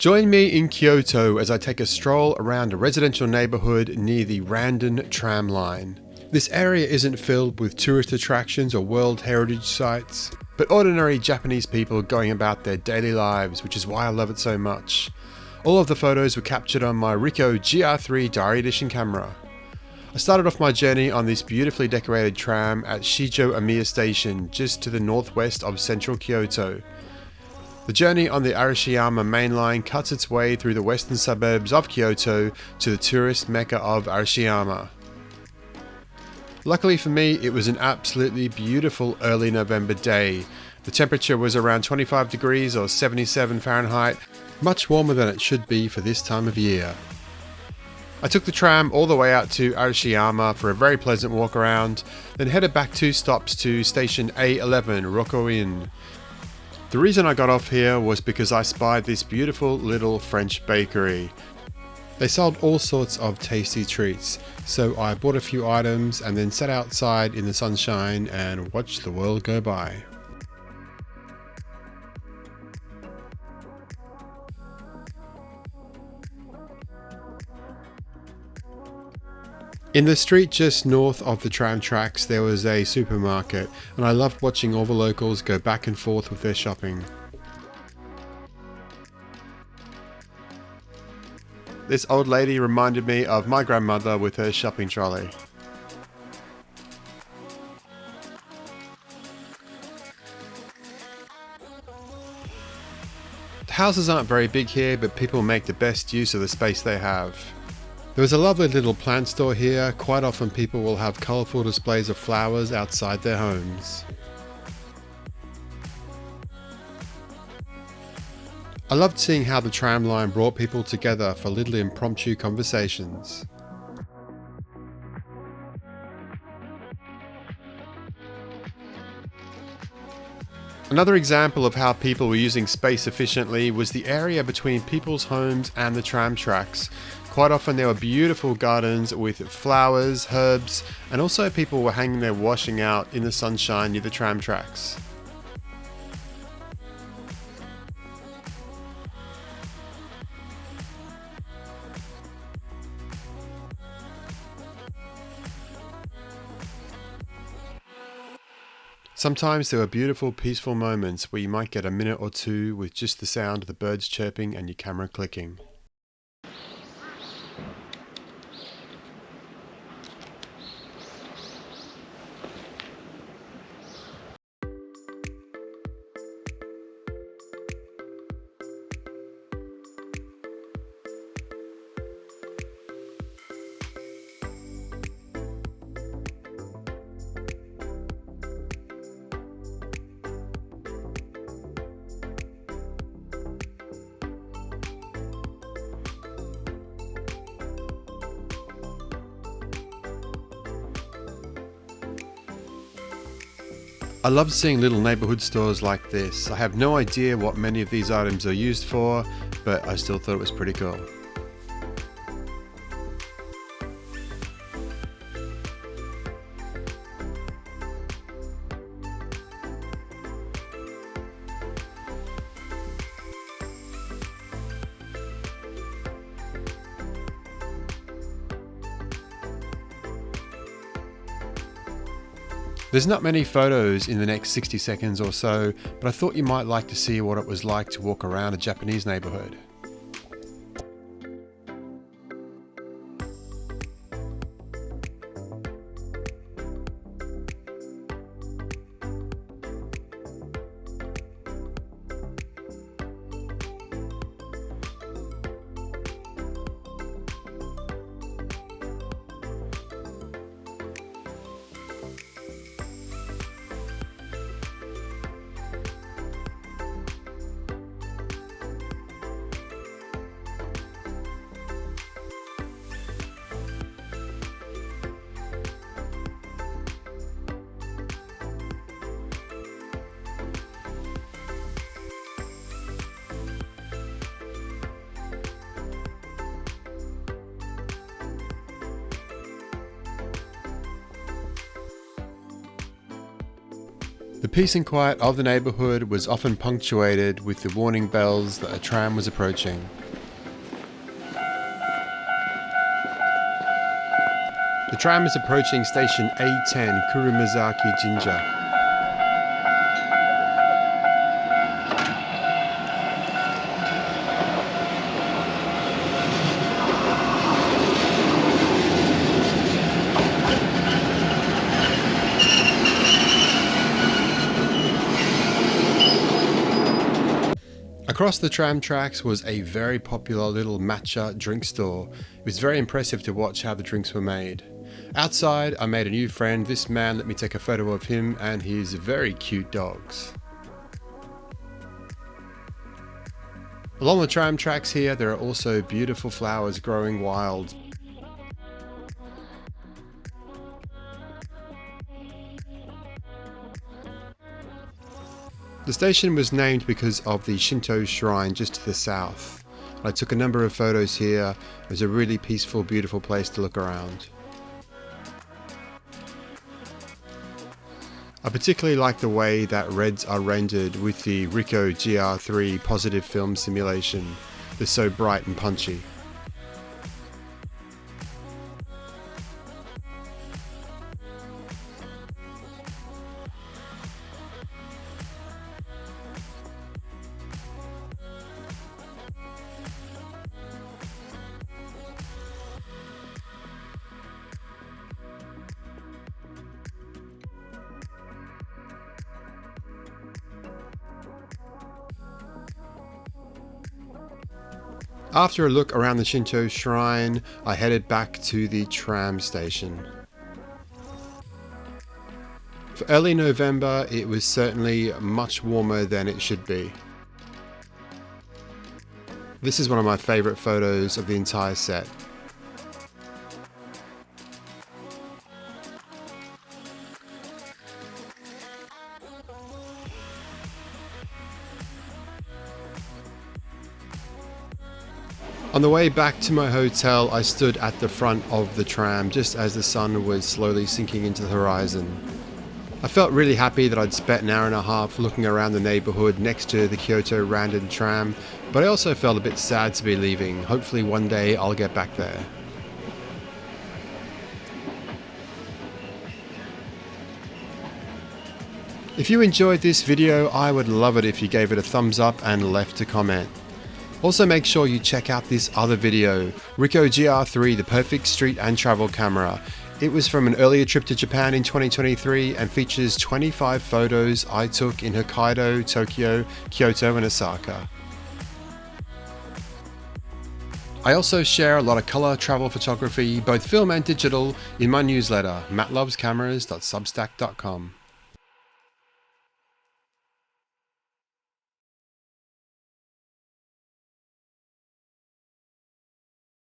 Join me in Kyoto as I take a stroll around a residential neighbourhood near the Randen tram line. This area isn't filled with tourist attractions or World Heritage sites, but ordinary Japanese people going about their daily lives, which is why I love it so much. All of the photos were captured on my Ricoh GR3 Diary Edition camera. I started off my journey on this beautifully decorated tram at Shijo Station, just to the northwest of central Kyoto. The journey on the Arashiyama main line cuts its way through the western suburbs of Kyoto to the tourist mecca of Arashiyama. Luckily for me, it was an absolutely beautiful early November day. The temperature was around 25 degrees or 77 Fahrenheit, much warmer than it should be for this time of year. I took the tram all the way out to Arashiyama for a very pleasant walk around, then headed back 2 stops to station A11 Ricoh. The reason I got off here was because I spied this beautiful little French bakery. They sold all sorts of tasty treats, so I bought a few items and then sat outside in the sunshine and watched the world go by. In the street just north of the tram tracks there was a supermarket, and I loved watching all the locals go back and forth with their shopping. This old lady reminded me of my grandmother with her shopping trolley. The houses aren't very big here, but people make the best use of the space they have. There was a lovely little plant store here. Quite often people will have colourful displays of flowers outside their homes. I loved seeing how the tram line brought people together for little impromptu conversations. Another example of how people were using space efficiently was the area between people's homes and the tram tracks. Quite often there were beautiful gardens with flowers, herbs, and also people were hanging their washing out in the sunshine near the tram tracks. Sometimes there were beautiful, peaceful moments where you might get a minute or two with just the sound of the birds chirping and your camera clicking. I love seeing little neighbourhood stores like this. I have no idea what many of these items are used for, but I still thought it was pretty cool. There's not many photos in the next 60 seconds or so, but I thought you might like to see what it was like to walk around a Japanese neighbourhood. The peace and quiet of the neighbourhood was often punctuated with the warning bells that a tram was approaching. The tram is approaching station A10 Kurumazaki Jinja. Across the tram tracks was a very popular little matcha drink store. It was very impressive to watch how the drinks were made. Outside, I made a new friend. This man let me take a photo of him and his very cute dogs. Along the tram tracks here, there are also beautiful flowers growing wild. The station was named because of the Shinto shrine just to the south. I took a number of photos here. It was a really peaceful, beautiful place to look around. I particularly like the way that reds are rendered with the Ricoh GR3 positive film simulation. They're so bright and punchy. After a look around the Shinto shrine, I headed back to the tram station. For early November, it was certainly much warmer than it should be. This is one of my favourite photos of the entire set. On the way back to my hotel, I stood at the front of the tram just as the sun was slowly sinking into the horizon. I felt really happy that I'd spent an hour and a half looking around the neighbourhood next to the Kyoto Randen tram, but I also felt a bit sad to be leaving. Hopefully one day I'll get back there. If you enjoyed this video, I would love it if you gave it a thumbs up and left a comment. Also make sure you check out this other video, Ricoh GR3, the perfect street and travel camera. It was from an earlier trip to Japan in 2023 and features 25 photos I took in Hokkaido, Tokyo, Kyoto and Osaka. I also share a lot of color travel photography, both film and digital, in my newsletter, mattlovescameras.substack.com.